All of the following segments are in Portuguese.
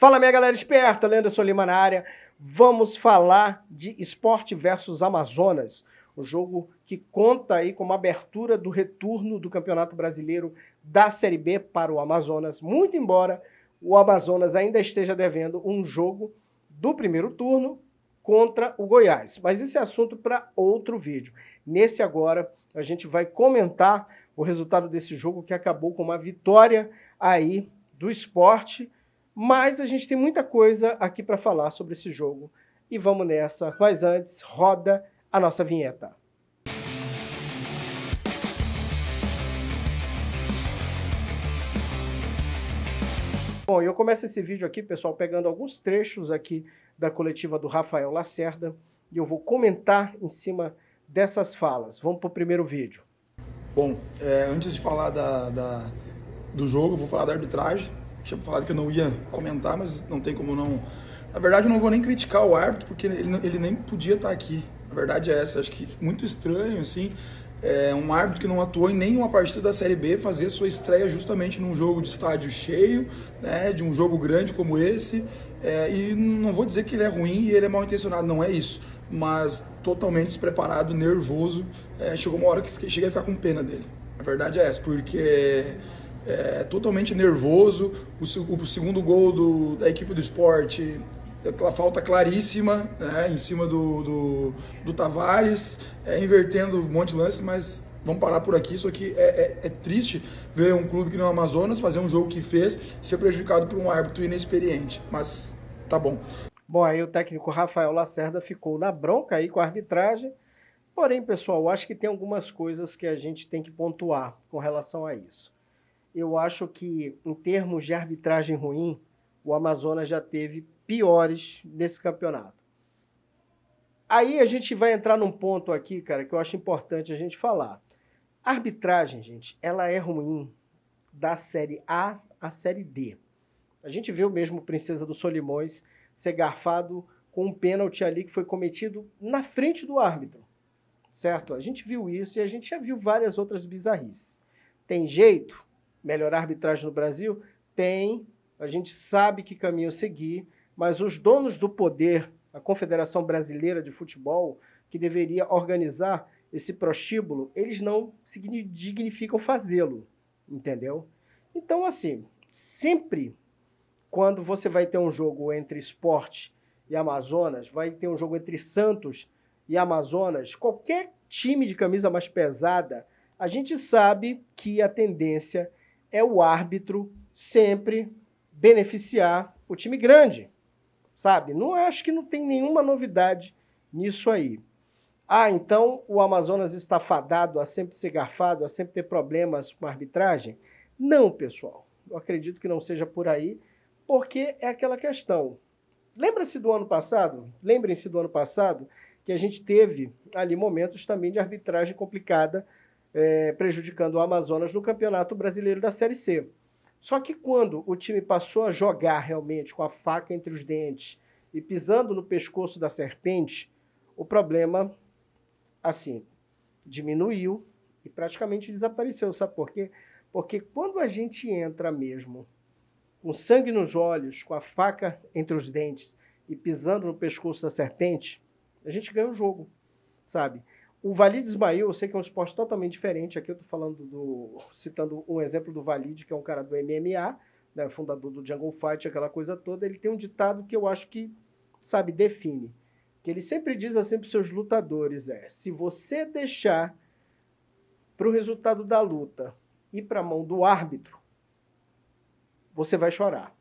Fala, minha galera esperta, Leandro Lima na área. Vamos falar de Sport versus Amazonas, um jogo que conta aí com uma abertura do retorno do Campeonato Brasileiro da Série B para o Amazonas, muito embora o Amazonas ainda esteja devendo um jogo do primeiro turno contra o Goiás. Mas esse é assunto para outro vídeo. Nesse agora, a gente vai comentar o resultado desse jogo que acabou com uma vitória aí do Sport. Mas a gente tem muita coisa aqui para falar sobre esse jogo e vamos nessa. Mas antes, roda a nossa vinheta. Bom, eu começo esse vídeo aqui, pessoal, pegando alguns trechos aqui da coletiva do Rafael Lacerda e eu vou comentar em cima dessas falas. Vamos para o primeiro vídeo. Bom, antes de falar do jogo, eu vou falar da arbitragem. Tinha falado que eu não ia comentar, mas não tem como não... Na verdade, eu não vou nem criticar o árbitro, porque ele nem podia estar aqui. A verdade é essa. Acho que muito estranho, assim, um árbitro que não atuou em nenhuma partida da Série B fazer sua estreia justamente num jogo de estádio cheio, né, de um jogo grande como esse. E não vou dizer que ele é ruim e ele é mal intencionado, não é isso. Mas totalmente despreparado, nervoso. Chegou uma hora que cheguei a ficar com pena dele. A verdade é essa, porque... totalmente nervoso, o segundo gol da equipe do Sport, aquela falta claríssima, né, em cima do Tavares, invertendo um monte de lance, mas vamos parar por aqui. Isso aqui é triste ver um clube que não é Amazonas fazer um jogo que fez, ser prejudicado por um árbitro inexperiente, mas tá bom. Bom, aí o técnico Rafael Lacerda ficou na bronca aí com a arbitragem, porém, pessoal, eu acho que tem algumas coisas que a gente tem que pontuar com relação a isso. Eu acho que, em termos de arbitragem ruim, o Amazonas já teve piores nesse campeonato. Aí a gente vai entrar num ponto aqui, cara, que eu acho importante a gente falar. A arbitragem, gente, ela é ruim da Série A à Série D. A gente viu mesmo o Princesa dos Solimões ser garfado com um pênalti ali que foi cometido na frente do árbitro, certo? A gente viu isso e a gente já viu várias outras bizarrices. Tem jeito? Melhorar a arbitragem no Brasil? Tem, a gente sabe que caminho seguir, mas os donos do poder, a Confederação Brasileira de Futebol, que deveria organizar esse prostíbulo, eles não se dignificam fazê-lo, entendeu? Então, assim, sempre quando você vai ter um jogo entre Sport e Amazonas, vai ter um jogo entre Santos e Amazonas, qualquer time de camisa mais pesada, a gente sabe que a tendência é o árbitro sempre beneficiar o time grande, sabe? Não acho que não tem nenhuma novidade nisso aí. Ah, então o Amazonas está fadado a sempre ser garfado, a sempre ter problemas com a arbitragem? Não, pessoal. Eu acredito que não seja por aí, porque é aquela questão. Lembrem-se do ano passado que a gente teve ali momentos também de arbitragem complicada, prejudicando o Amazonas no Campeonato Brasileiro da Série C. Só que quando o time passou a jogar realmente com a faca entre os dentes e pisando no pescoço da serpente, o problema, assim, diminuiu e praticamente desapareceu. Sabe por quê? Porque quando a gente entra mesmo com sangue nos olhos, com a faca entre os dentes e pisando no pescoço da serpente, a gente ganha o jogo, sabe? O Walid Ismail, eu sei que é um esporte totalmente diferente. Aqui eu estou falando citando um exemplo do Walid, que é um cara do MMA, né, fundador do Jungle Fight, aquela coisa toda. Ele tem um ditado que eu acho que, sabe, define. Que ele sempre diz assim para os seus lutadores, se você deixar para o resultado da luta ir para a mão do árbitro, você vai chorar.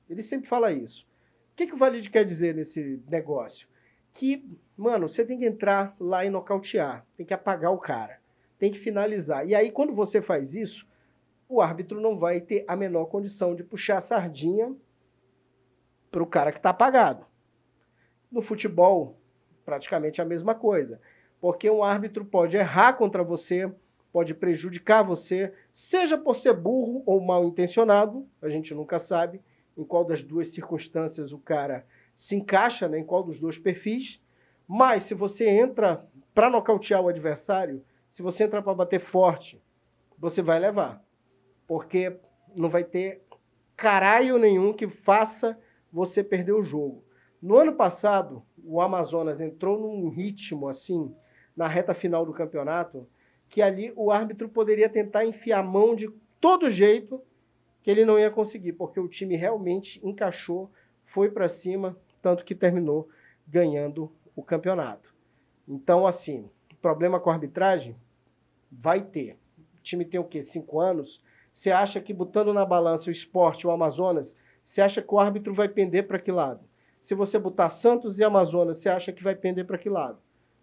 Ele sempre fala isso. O que o Walid quer dizer nesse negócio? Que, mano, você tem que entrar lá e nocautear, tem que apagar o cara, tem que finalizar. E aí, quando você faz isso, o árbitro não vai ter a menor condição de puxar a sardinha para o cara que está apagado. No futebol, praticamente a mesma coisa, porque um árbitro pode errar contra você, pode prejudicar você, seja por ser burro ou mal intencionado, a gente nunca sabe em qual das duas circunstâncias o cara se encaixa, né, em qual dos dois perfis, mas se você entra para nocautear o adversário, se você entra para bater forte, você vai levar, porque não vai ter caralho nenhum que faça você perdeu o jogo. No ano passado, o Amazonas entrou num ritmo assim, na reta final do campeonato, que ali o árbitro poderia tentar enfiar a mão de todo jeito, que ele não ia conseguir, porque o time realmente encaixou, foi para cima, tanto que terminou ganhando o campeonato. Então, assim, problema com a arbitragem? Vai ter. O time tem o quê? 5 anos? Você acha que, botando na balança o Sport e o Amazonas, você acha que o árbitro vai pender para que lado? Se você botar Santos e Amazonas, você acha que vai pender para que lado?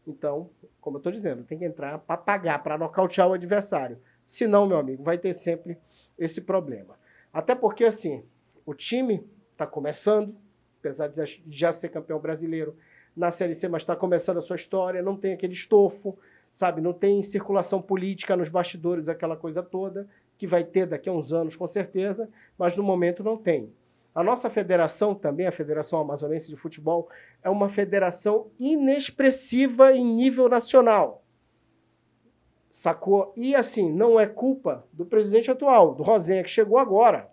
Então, como eu estou dizendo, tem que entrar para pagar, para nocautear o adversário. Senão, meu amigo, vai ter sempre esse problema. Até porque, assim, o time está começando, apesar de já ser campeão brasileiro na Série C, mas está começando a sua história, não tem aquele estofo, sabe? Não tem circulação política nos bastidores, aquela coisa toda, que vai ter daqui a uns anos, com certeza, mas no momento não tem. A nossa federação também, a Federação Amazonense de Futebol, é uma federação inexpressiva em nível nacional. Sacou? E assim, não é culpa do presidente atual, do Rosenha, que chegou agora.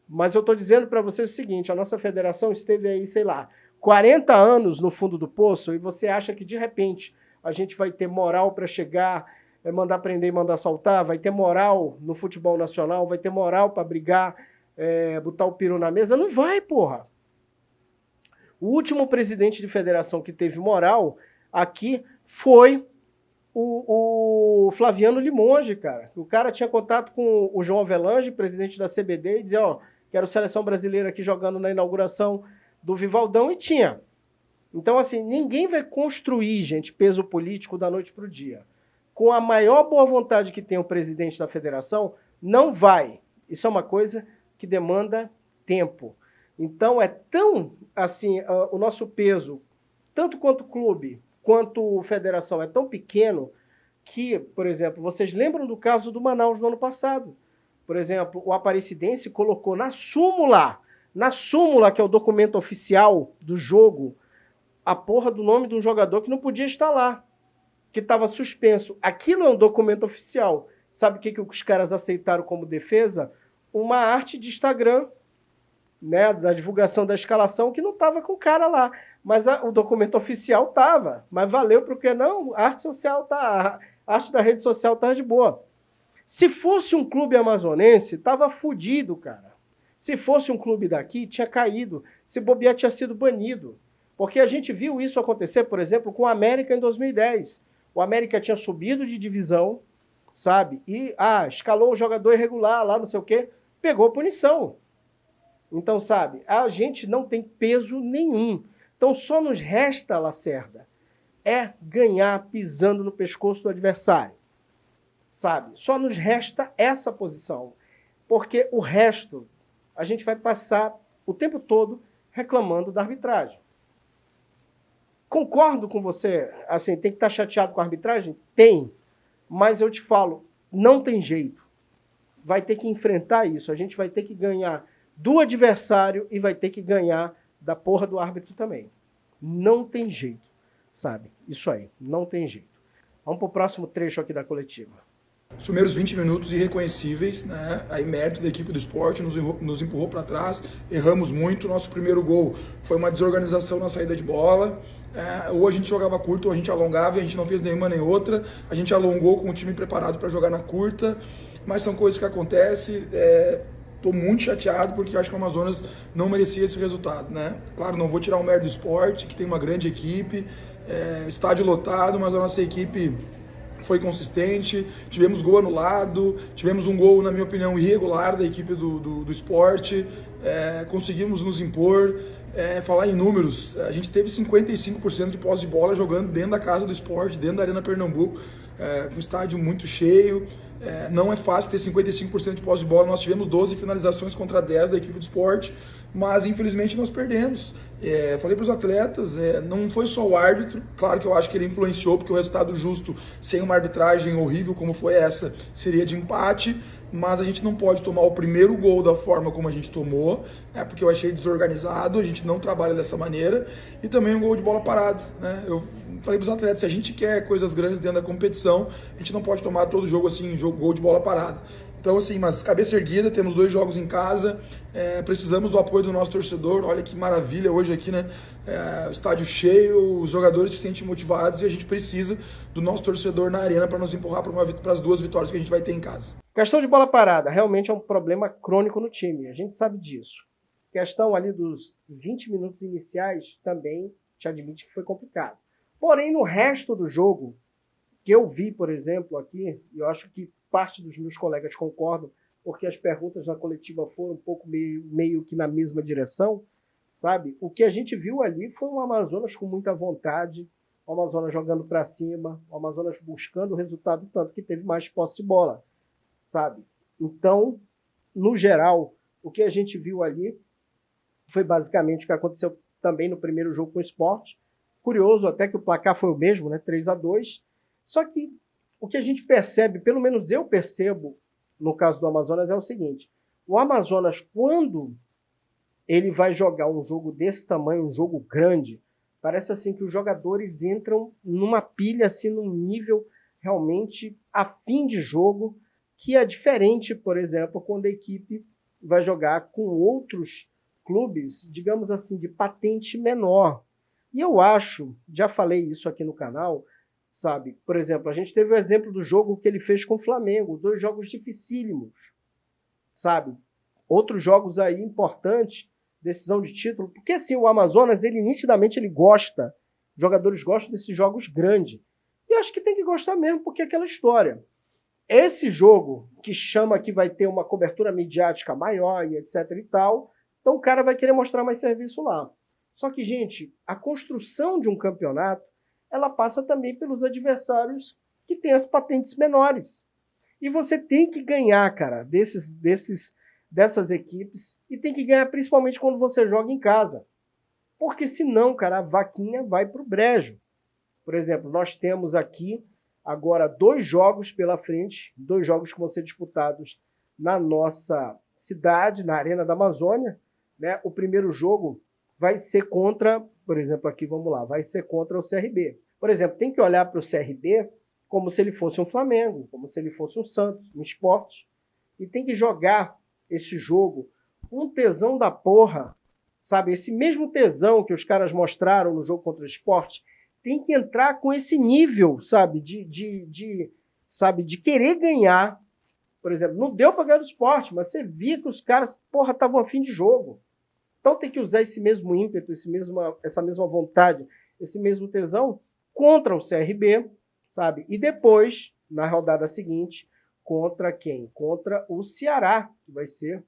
Mas eu estou dizendo para vocês o seguinte, a nossa federação esteve aí, sei lá, 40 anos no fundo do poço, e você acha que de repente a gente vai ter moral para chegar, mandar prender e mandar soltar, vai ter moral no futebol nacional, vai ter moral para brigar, botar o peru na mesa? Não vai, porra. O último presidente de federação que teve moral aqui foi o Flaviano Limonge, cara. O cara tinha contato com o João Avelange, presidente da CBD, e dizia, ó, quero seleção brasileira aqui jogando na inauguração do Vivaldão, e tinha. Então, assim, ninguém vai construir, gente, peso político da noite para o dia. Com a maior boa vontade que tem o presidente da federação, não vai. Isso é uma coisa que demanda tempo. Então, é tão, assim, o nosso peso, tanto quanto clube, quanto federação, é tão pequeno que, por exemplo, vocês lembram do caso do Manaus no ano passado? Por exemplo, o Aparecidense colocou na súmula, que é o documento oficial do jogo, a porra do nome de um jogador que não podia estar lá, que estava suspenso. Aquilo é um documento oficial. Sabe o que os caras aceitaram como defesa? Uma arte de Instagram, né, da divulgação da escalação, que não estava com o cara lá. Mas o documento oficial estava. Mas valeu porque não, a arte social tá, a arte da rede social tá de boa. Se fosse um clube amazonense, tava fudido, cara. Se fosse um clube daqui, tinha caído. Se bobear, tinha sido banido. Porque a gente viu isso acontecer, por exemplo, com o América em 2010. O América tinha subido de divisão, sabe? E, escalou o jogador irregular lá, não sei o quê, pegou punição. Então, sabe, a gente não tem peso nenhum. Então, só nos resta, Lacerda, ganhar pisando no pescoço do adversário. Sabe? Só nos resta essa posição. Porque o resto, a gente vai passar o tempo todo reclamando da arbitragem. Concordo com você, assim, tem que estar chateado com a arbitragem? Tem. Mas eu te falo, não tem jeito. Vai ter que enfrentar isso. A gente vai ter que ganhar do adversário e vai ter que ganhar da porra do árbitro também. Não tem jeito, sabe? Isso aí, não tem jeito. Vamos para o próximo trecho aqui da coletiva. Os primeiros 20 minutos irreconhecíveis, né? Aí mérito da equipe do Sport nos empurrou para trás, erramos muito. Nosso primeiro gol foi uma desorganização na saída de bola. Ou a gente jogava curto ou a gente alongava, e a gente não fez nenhuma nem outra. A gente alongou com o time preparado para jogar na curta, mas são coisas que acontecem. Estou muito chateado porque acho que o Amazonas não merecia esse resultado, né? Claro, não vou tirar o mérito do Sport, que tem uma grande equipe, estádio lotado, mas a nossa equipe foi consistente, tivemos gol anulado, tivemos um gol, na minha opinião, irregular da equipe do Sport, conseguimos nos impor. Falar em números, a gente teve 55% de posse de bola jogando dentro da casa do Sport, dentro da Arena Pernambuco, com um estádio muito cheio. Não é fácil ter 55% de posse de bola, nós tivemos 12 finalizações contra 10 da equipe do Sport, mas infelizmente nós perdemos. Falei para os atletas, não foi só o árbitro, claro que eu acho que ele influenciou, porque o resultado justo, sem uma arbitragem horrível como foi essa, seria de empate, mas a gente não pode tomar o primeiro gol da forma como a gente tomou, porque eu achei desorganizado, a gente não trabalha dessa maneira, e também um gol de bola parada, né? Eu falei para os atletas, se a gente quer coisas grandes dentro da competição, a gente não pode tomar todo jogo assim, gol de bola parada. Então, assim, mas cabeça erguida, temos 2 jogos em casa, precisamos do apoio do nosso torcedor. Olha que maravilha hoje aqui, né? O estádio cheio, os jogadores se sentem motivados e a gente precisa do nosso torcedor na arena para nos empurrar para as 2 vitórias que a gente vai ter em casa. Questão de bola parada, realmente é um problema crônico no time, a gente sabe disso. Questão ali dos 20 minutos iniciais também te admite que foi complicado. Porém, no resto do jogo, que eu vi, por exemplo, aqui, e eu acho que parte dos meus colegas concordam, porque as perguntas na coletiva foram um pouco meio que na mesma direção, sabe? O que a gente viu ali foi um Amazonas com muita vontade, o Amazonas jogando para cima, o Amazonas buscando o resultado, tanto que teve mais posse de bola, sabe? Então, no geral, o que a gente viu ali foi basicamente o que aconteceu também no primeiro jogo com o Sport. Curioso até que o placar foi o mesmo, né? 3-2. Só que o que a gente percebe, pelo menos eu percebo no caso do Amazonas, é o seguinte: o Amazonas, quando ele vai jogar um jogo desse tamanho, um jogo grande, parece assim que os jogadores entram numa pilha, assim, num nível realmente afim de jogo, que é diferente, por exemplo, quando a equipe vai jogar com outros clubes, digamos assim, de patente menor. E eu acho, já falei isso aqui no canal, sabe? Por exemplo, a gente teve o exemplo do jogo que ele fez com o Flamengo, 2 jogos dificílimos, sabe? Outros jogos aí importantes, decisão de título, porque assim, o Amazonas, ele nitidamente ele gosta, os jogadores gostam desses jogos grandes. E eu acho que tem que gostar mesmo, porque é aquela história. Esse jogo que chama que vai ter uma cobertura midiática maior e etc e tal, então o cara vai querer mostrar mais serviço lá. Só que, gente, a construção de um campeonato, ela passa também pelos adversários que têm as patentes menores. E você tem que ganhar, cara, dessas equipes, e tem que ganhar principalmente quando você joga em casa. Porque senão, cara, a vaquinha vai pro brejo. Por exemplo, nós temos aqui agora 2 jogos pela frente, 2 jogos que vão ser disputados na nossa cidade, na Arena da Amazônia, né? O primeiro jogo vai ser contra, por exemplo, aqui, vamos lá, vai ser contra o CRB. Por exemplo, tem que olhar para o CRB como se ele fosse um Flamengo, como se ele fosse um Santos, um Sport, e tem que jogar esse jogo com um tesão da porra, sabe? Esse mesmo tesão que os caras mostraram no jogo contra o Sport, tem que entrar com esse nível, sabe, de querer ganhar. Por exemplo, não deu para ganhar do Sport, mas você via que os caras, porra, estavam a fim de jogo. Então tem que usar esse mesmo ímpeto, essa mesma vontade, esse mesmo tesão contra o CRB, sabe? E depois, na rodada seguinte, contra quem? Contra o Ceará, que vai ser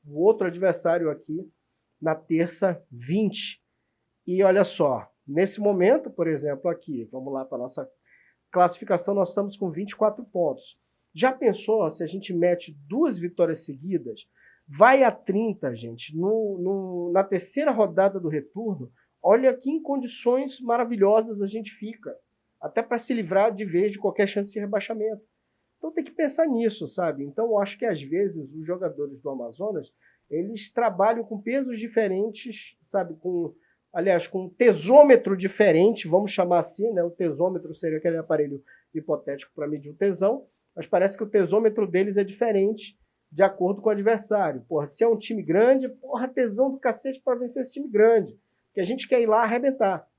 o outro adversário aqui na terça 20. E olha só, nesse momento, por exemplo, aqui, vamos lá para a nossa classificação, nós estamos com 24 pontos. Já pensou se a gente mete 2 vitórias seguidas? Vai a 30, gente. Na terceira rodada do retorno, olha que em condições maravilhosas a gente fica. Até para se livrar de vez de qualquer chance de rebaixamento. Então tem que pensar nisso, sabe? Então eu acho que às vezes os jogadores do Amazonas, eles trabalham com pesos diferentes, sabe? Com um tesômetro diferente, vamos chamar assim, né? O tesômetro seria aquele aparelho hipotético para medir o tesão, mas parece que o tesômetro deles é diferente de acordo com o adversário. Porra, se é um time grande, porra, tesão do cacete para vencer esse time grande, que a gente quer ir lá arrebentar.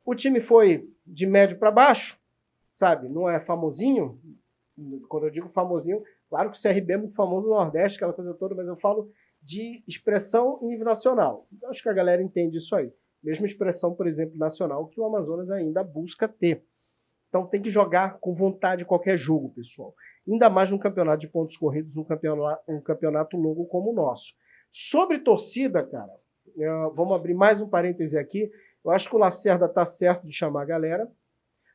O time foi de médio para baixo, sabe? Não é famosinho. Quando eu digo famosinho, claro que o CRB é muito famoso no Nordeste, aquela coisa toda, mas eu falo de expressão em nível nacional. Eu acho que a galera entende isso aí. Mesma expressão, por exemplo, nacional, que o Amazonas ainda busca ter. Então tem que jogar com vontade qualquer jogo, pessoal. Ainda mais num campeonato de pontos corridos, um campeonato longo como o nosso. Sobre torcida, cara, vamos abrir mais um parêntese aqui. Eu acho que o Lacerda está certo de chamar a galera,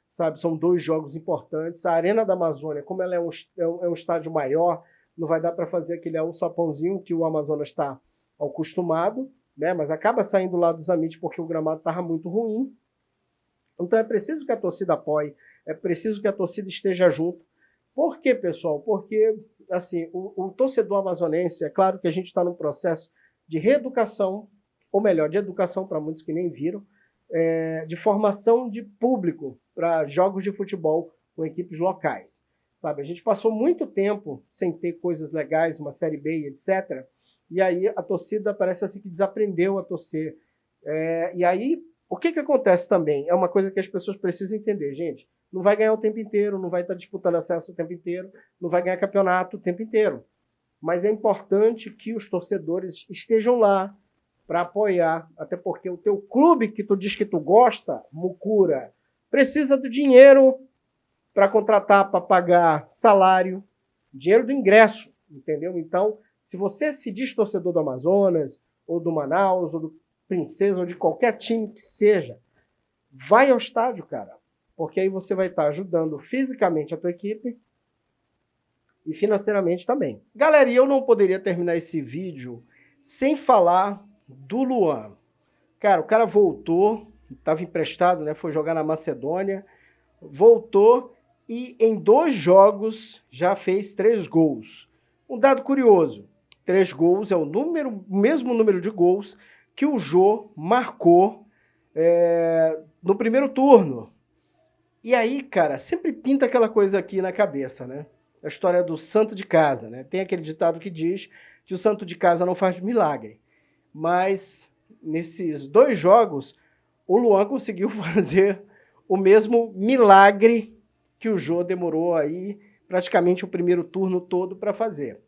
sabe? São 2 jogos importantes. A Arena da Amazônia, como ela é um estádio maior, não vai dar para fazer aquele sapãozinho que o Amazonas está acostumado, né? Mas acaba saindo lá dos Amites porque o gramado estava muito ruim. Então é preciso que a torcida apoie, é preciso que a torcida esteja junto. Por quê, pessoal? Porque assim, o torcedor amazonense, é claro que a gente está num processo de reeducação, ou melhor, de educação para muitos que nem viram, de formação de público para jogos de futebol com equipes locais. sabe? A gente passou muito tempo sem ter coisas legais, uma Série B, etc. E aí a torcida parece assim que desaprendeu a torcer. E aí, o que acontece também? É uma coisa que as pessoas precisam entender, gente. Não vai ganhar o tempo inteiro, não vai estar disputando acesso o tempo inteiro, não vai ganhar campeonato o tempo inteiro. Mas é importante que os torcedores estejam lá para apoiar, até porque o teu clube que tu diz que tu gosta, Mucura, precisa do dinheiro para contratar, para pagar salário, dinheiro do ingresso, entendeu? Então, se você se diz torcedor do Amazonas, ou do Manaus, ou do Princesa, ou de qualquer time que seja, vai ao estádio, cara, porque aí você vai estar ajudando fisicamente a tua equipe e financeiramente também. Galera, e eu não poderia terminar esse vídeo sem falar do Luan. Cara, o cara voltou, estava emprestado, né? Foi jogar na Macedônia, voltou e em 2 jogos já fez 3 gols. Um dado curioso, 3 gols é o mesmo número de gols que o Jô marcou no primeiro turno. E aí, cara, sempre pinta aquela coisa aqui na cabeça, né? A história do santo de casa, né? Tem aquele ditado que diz que o santo de casa não faz milagre. Mas nesses 2 jogos, o Luan conseguiu fazer o mesmo milagre que o Jô demorou aí praticamente o primeiro turno todo para fazer,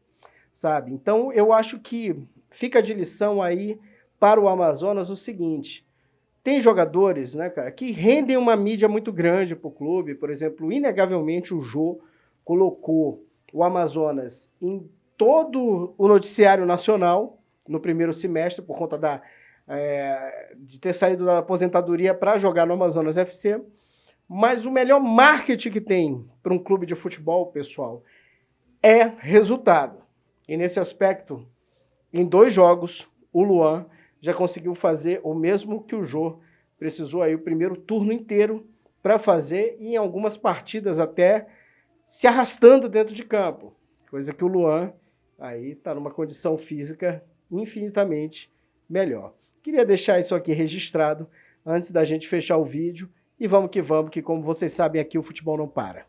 sabe? Então, eu acho que fica de lição aí para o Amazonas o seguinte: tem jogadores, né, cara, que rendem uma mídia muito grande para o clube. Por exemplo, inegavelmente o Jô colocou o Amazonas em todo o noticiário nacional no primeiro semestre, por conta de ter saído da aposentadoria para jogar no Amazonas FC. Mas o melhor marketing que tem para um clube de futebol, pessoal, é resultado. E nesse aspecto, em 2 jogos, o Luan já conseguiu fazer o mesmo que o Jô precisou aí o primeiro turno inteiro para fazer, e em algumas partidas até se arrastando dentro de campo. Coisa que o Luan aí está numa condição física infinitamente melhor. Queria deixar isso aqui registrado antes da gente fechar o vídeo. E vamos que, como vocês sabem, aqui o futebol não para.